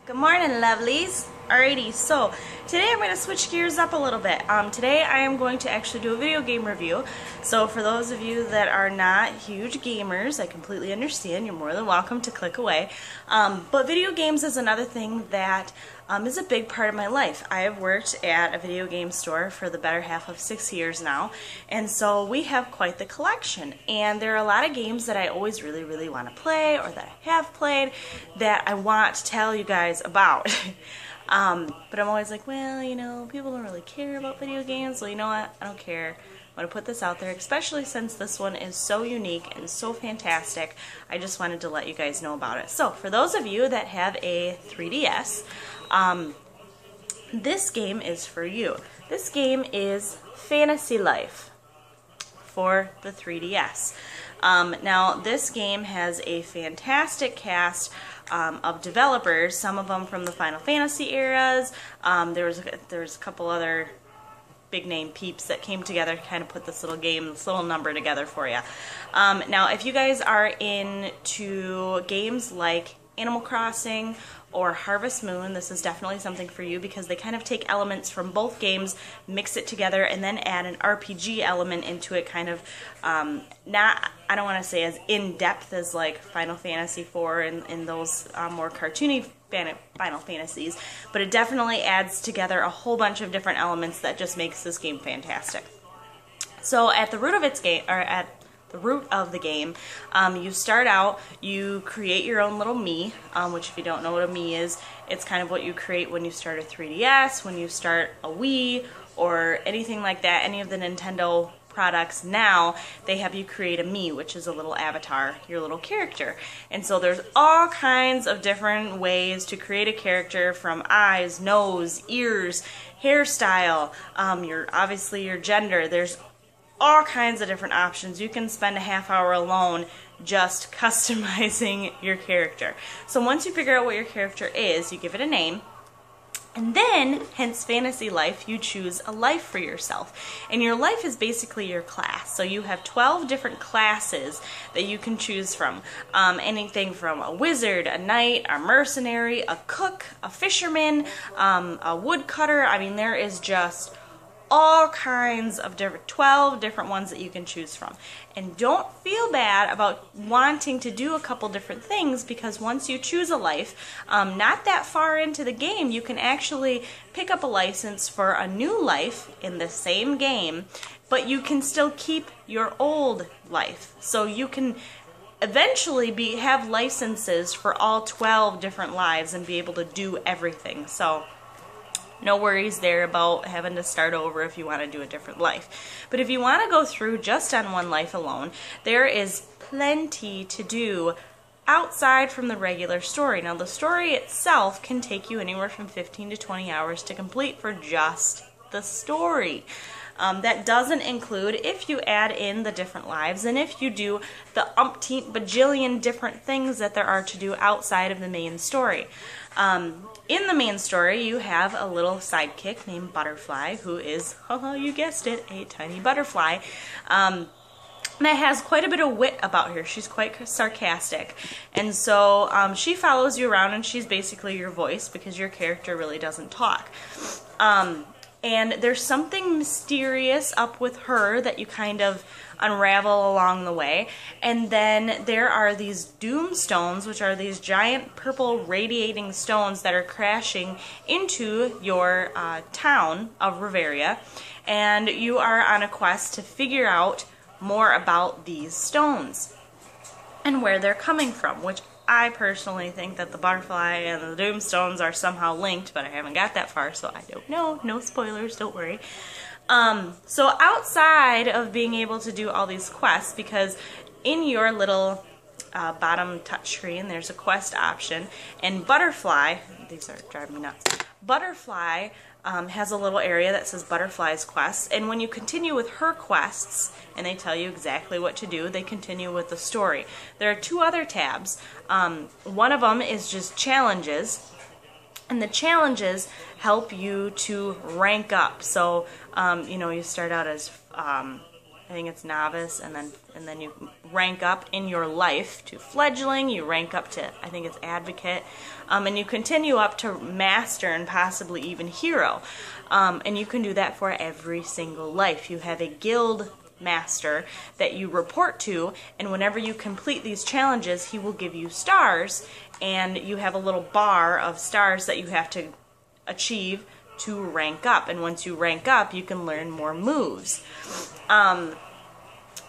Good morning, lovelies. Alrighty, so today I'm going to switch gears up a little bit. Today I am going to actually do a video game review. So for those of you that are not huge gamers, I completely understand. You're more than welcome to click away. But video games is another thing that is a big part of my life. I have worked at a video game store for the better half of 6 years now, and so we have quite the collection. And there are a lot of games that I always really want to play, or that I have played, that I want to tell you guys about. But I'm always like, well, you know, people don't really care about video games. Well, you know what? I don't care. I'm going to put this out there, especially since this one is so unique and so fantastic. I just wanted to let you guys know about it. So, for those of you that have a 3DS, this game is for you. This game is Fantasy Life for the 3DS. Now, this game has a fantastic cast of developers, some of them from the Final Fantasy eras. There's a couple other big name peeps that came together to kind of put this little number together for you. Now, if you guys are into games like Animal Crossing or Harvest Moon, this is definitely something for you, because they kind of take elements from both games, mix it together, and then add an RPG element into it, kind of not, I don't want to say as in-depth as like Final Fantasy IV and those more cartoony Final Fantasies, but it definitely adds together a whole bunch of different elements that just makes this game fantastic. So at the root of the game, you start out, you create your own little Mii, which if you don't know what a Mii is, it's kind of what you create when you start a 3DS, when you start a Wii, or anything like that. Any of the Nintendo products now, they have you create a Mii, which is a little avatar, your little character. And so there's all kinds of different ways to create a character, from eyes, nose, ears, hairstyle, obviously your gender. There's all kinds of different options. You can spend a half hour alone just customizing your character. So once you figure out what your character is, you give it a name, and then, hence Fantasy Life, you choose a life for yourself. And your life is basically your class. So you have 12 different classes that you can choose from. Anything from a wizard, a knight, a mercenary, a cook, a fisherman, a woodcutter. I mean, there is just all kinds of 12 different ones that you can choose from. And don't feel bad about wanting to do a couple different things, because once you choose a life, not that far into the game, you can actually pick up a license for a new life in the same game, but you can still keep your old life. So you can eventually have licenses for all 12 different lives and be able to do everything. So no worries there about having to start over if you want to do a different life. But if you want to go through just on one life alone, there is plenty to do outside from the regular story. Now, the story itself can take you anywhere from 15 to 20 hours to complete for just the story. That doesn't include if you add in the different lives and if you do the umpteenth bajillion different things that there are to do outside of the main story. In the main story, you have a little sidekick named Butterfly, who is, you guessed it, a tiny butterfly. That has quite a bit of wit about her. She's quite sarcastic. And so she follows you around, and she's basically your voice, because your character really doesn't talk. And there's something mysterious up with her that you kind of unravel along the way. And then there are these doom stones, which are these giant purple radiating stones that are crashing into your town of Riveria. And you are on a quest to figure out more about these stones and where they're coming from, which I personally think that the butterfly and the doomstones are somehow linked, but I haven't got that far, so I don't know. No spoilers, don't worry. So outside of being able to do all these quests, because in your little bottom touchscreen there's a quest option, and Butterfly, these are driving me nuts, Butterfly has a little area that says Butterfly's Quests, and when you continue with her quests, and they tell you exactly what to do, they continue with the story. There are two other tabs. One of them is just challenges, and the challenges help you to rank up. So, you know, you start out as I think it's novice, and then you rank up in your life to fledgling. You rank up to, I think it's advocate, and you continue up to master and possibly even hero. And you can do that for every single life. You have a guild master that you report to, and whenever you complete these challenges, he will give you stars, and you have a little bar of stars that you have to achieve to rank up. And once you rank up, you can learn more moves.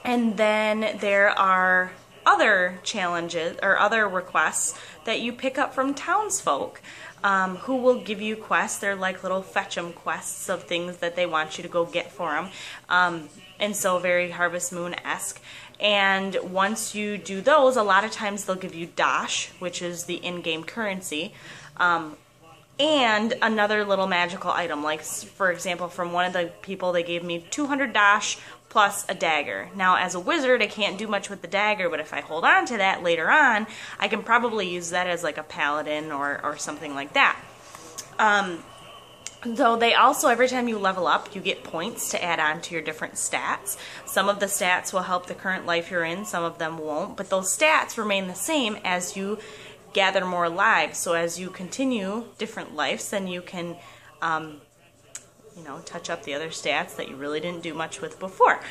And then there are other challenges or other requests that you pick up from townsfolk, who will give you quests. They're like little fetch 'em quests of things that they want you to go get for them. And so very Harvest Moon-esque. And once you do those, a lot of times they'll give you Dash, which is the in-game currency. And another little magical item, like for example, from one of the people, they gave me 200 Dash plus a dagger. Now as a wizard, I can't do much with the dagger, but if I hold on to that later on, I can probably use that as like a paladin or something like that. Though they also, every time you level up, you get points to add on to your different stats. Some of the stats will help the current life you're in, some of them won't, but those stats remain the same as you gather more lives. So as you continue different lives, then you can you know, touch up the other stats that you really didn't do much with before.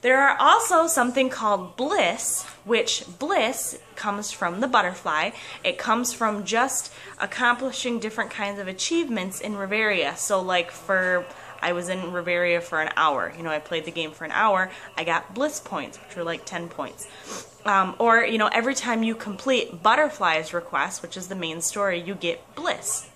There are also something called bliss, which bliss comes from the butterfly. It comes from just accomplishing different kinds of achievements in Riveria. So like I was in Riveria for an hour. You know, I played the game for an hour. I got bliss points, which were like 10 points. Or, you know, every time you complete Butterfly's request, which is the main story, you get bliss.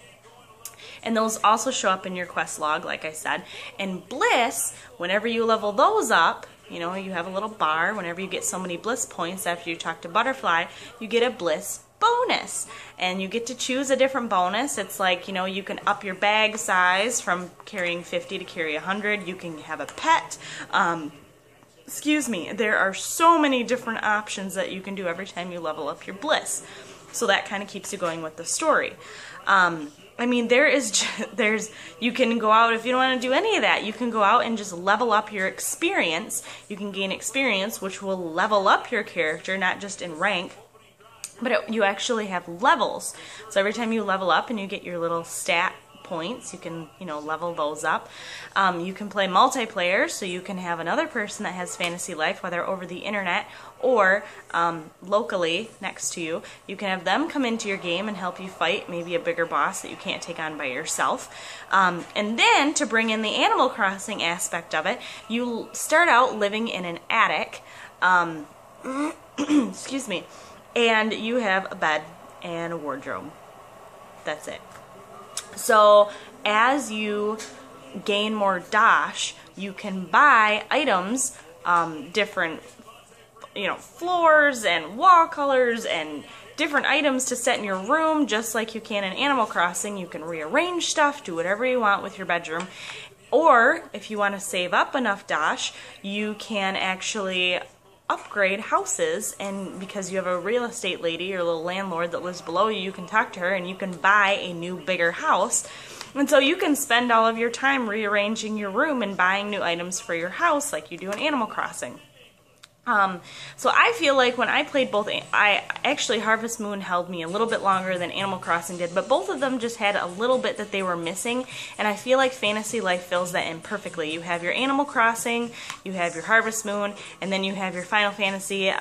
And those also show up in your quest log, like I said. And bliss, whenever you level those up, you know, you have a little bar. Whenever you get so many bliss points after you talk to Butterfly, you get a bliss bonus. And you get to choose a different bonus. It's like, you know, you can up your bag size from carrying 50 to carry 100. You can have a pet. Excuse me. There are so many different options that you can do every time you level up your bliss. So that kind of keeps you going with the story. I mean, you can go out, if you don't want to do any of that, you can go out and just level up your experience. You can gain experience, which will level up your character, not just in rank, but you actually have levels. So every time you level up and you get your little stat points, you can, you know, level those up. You can play multiplayer, so you can have another person that has fantasy life, whether over the internet or locally next to you. You can have them come into your game and help you fight maybe a bigger boss that you can't take on by yourself. And then to bring in the Animal Crossing aspect of it, you start out living in an attic, excuse me, and you have a bed and a wardrobe. That's it. So as you gain more Dash, you can buy items, different, you know, floors and wall colors and different items to set in your room, just like you can in Animal Crossing. You can rearrange stuff, do whatever you want with your bedroom. Or if you want to save up enough Dash, you can actually upgrade houses, and because you have a real estate lady or a little landlord that lives below you, you can talk to her and you can buy a new, bigger house. And so you can spend all of your time rearranging your room and buying new items for your house like you do in Animal Crossing. So I feel like when I played both, actually Harvest Moon held me a little bit longer than Animal Crossing did, but both of them just had a little bit that they were missing, and I feel like Fantasy Life fills that in perfectly. You have your Animal Crossing, you have your Harvest Moon, and then you have your Final Fantasy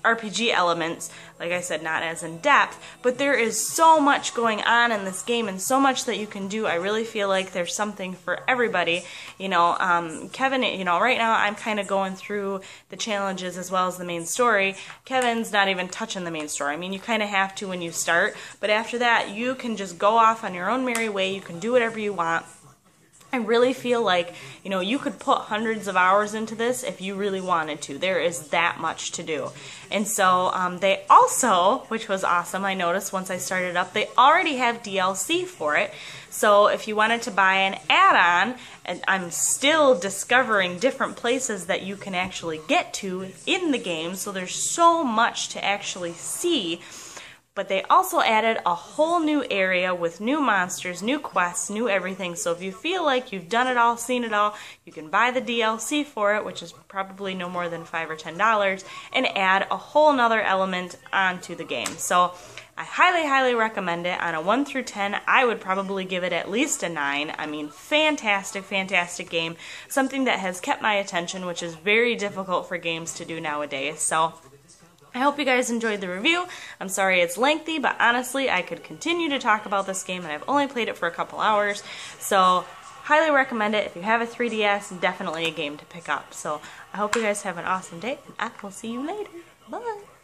RPG elements, like I said, not as in depth, but there is so much going on in this game and so much that you can do. I really feel like there's something for everybody. You know, Kevin, you know, right now I'm kind of going through the challenges as well as the main story. Kevin's not even touching the main story. I mean, you kind of have to when you start, but after that, you can just go off on your own merry way. You can do whatever you want. I really feel like, you know, you could put hundreds of hours into this if you really wanted to. There is that much to do. And so they also, which was awesome, I noticed once I started up, they already have DLC for it. So if you wanted to buy an add-on, and I'm still discovering different places that you can actually get to in the game, so there's so much to actually see. But they also added a whole new area with new monsters, new quests, new everything. So if you feel like you've done it all, seen it all, you can buy the DLC for it, which is probably no more than $5 or $10, and add a whole nother element onto the game. So I highly, highly recommend it. On a 1 through 10, I would probably give it at least a 9. I mean, fantastic, fantastic game. Something that has kept my attention, which is very difficult for games to do nowadays. So I hope you guys enjoyed the review. I'm sorry it's lengthy, but honestly, I could continue to talk about this game, and I've only played it for a couple hours. So highly recommend it. If you have a 3DS, definitely a game to pick up. So I hope you guys have an awesome day, and I will see you later. Bye!